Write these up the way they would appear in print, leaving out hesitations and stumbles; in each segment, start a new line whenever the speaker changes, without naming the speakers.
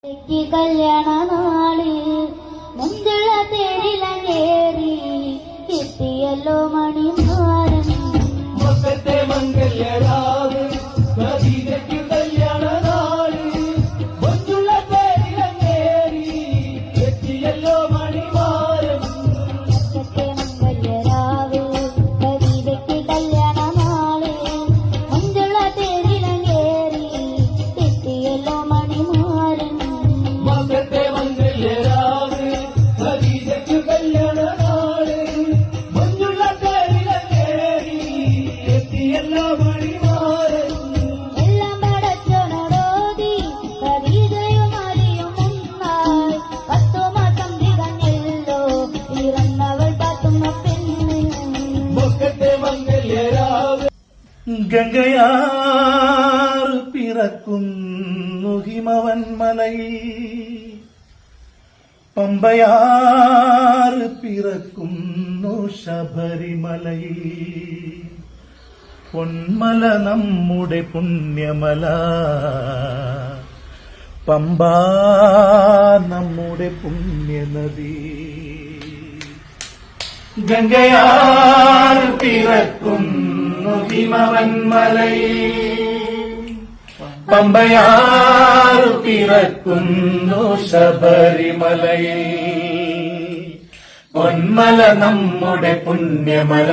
കല്യാണ നാള് മുഞ്ചുള്ള തേരിലങ്ങേറി എത്തിയല്ലോ മണിമാരൻ
മക്കത്തെ മംഗല്യരാവ് ഖദീജയ്ക്ക് കല്യാണ നാള് മുഞ്ചുള്ള തേരിലങ്ങേറി എത്തിയല്ലോ മണിമാരൻ
മക്കത്തെ മംഗല്യരാവ് ഖദീജയ്ക്ക് കല്യാണ നാള് മുഞ്ചുള്ള തേരിലങ്ങേറി എത്തിയല്ലോ മണിമാരൻ
മക്കത്തെ മംഗല്യരാവ് ഖദീജയ്ക്ക് കല്യാണ നാള് മുഞ്ചുള്ള തേരിലങ്ങേറി എത്തിയല്ലോ മണിമാരൻ
എല്ലാം പടച്ചോനോടോതി ഖദീജയും അലിയും ഒന്നായി 10 മാസം തികഞ്ഞല്ലോ പിറന്നവൾ പാത്തുമ്മ പെണ്ണ്
മക്കത്തെ മംഗല്യരാവ്
ഗംഗയാർ പിറക്കുന്നു ഹിമവൻ മലയിൽ പമ്പയാർ പിറക്കുന്നു ശബരിമലയിൽ പൊന്മല നമ്മുടെ പുണ്യമല പമ്പ നമ്മുടെ പുണ്യനദി ഗംഗയാർ പിറക്കുന്നു ഹിമവൻ മലയിൽ പമ്പയാർ പിറക്കുന്നു ശബരിമലയിൽ പൊന്മല നമ്മുടെ പുണ്യമല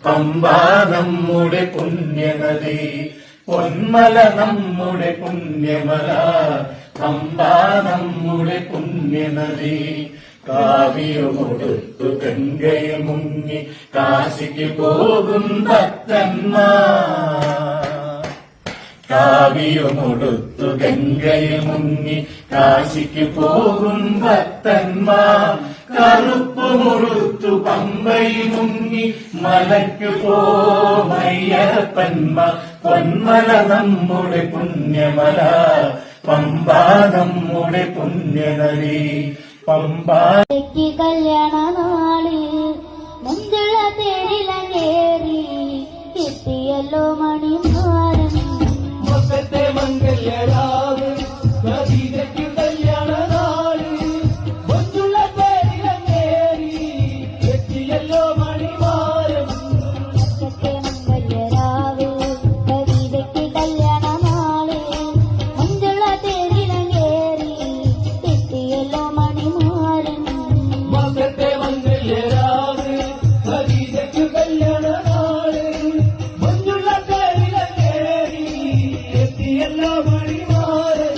പമ്പ നമ്മുടെ പുണ്യനദി പൊന്മല നമ്മുടെ പുണ്യമല പമ്പ നമ്മുടെ പുണ്യനദി കാവ്യമുടുത്തു ഗംഗയിൽ മുങ്ങി കാശിക്ക് പോകും ഭക്തന്മാർ കാവ്യമുടുത്തു ഗംഗയിൽ മുങ്ങി കാശിക്ക് പോകും ഭക്തന്മാർ കറുപ്പു മുറുത്തു പമ്പയിൽ മുങ്ങി മലയ്ക്കു പോമയ്യപ്പന്മാർ പൊന്മല നമ്മുടെ പുണ്യമല പമ്പ നമ്മുടെ പുണ്യനദി പമ്പ
കല്യാണ നാള് മുഞ്ചുള്ള തേരിലങ്ങേറി എത്തിയല്ലോ മണിമാരൻ
മക്കത്തെ മംഗല്യരാവ് ഖദീജയ്ക്ക് കല്യാണ നാള് മുഞ്ചുള്ള തേരിലങ്ങേറി എത്തിയല്ലോ മണിമാരൻ
മക്കത്തെ മംഗല്യരാവ് ഖദീജയ്ക്ക് കല്യാണ നാള് മുഞ്ചുള്ള തേരിലങ്ങേറി എത്തിയല്ലോ മണിമാരൻ
മക്കത്തെ മംഗല്യരാവ് ഖദീജയ്ക്ക് കല്യാണ നാള് മുഞ്ചുള്ള തേരിലങ്ങേറി എത്തിയല്ലോ മണിമാരൻ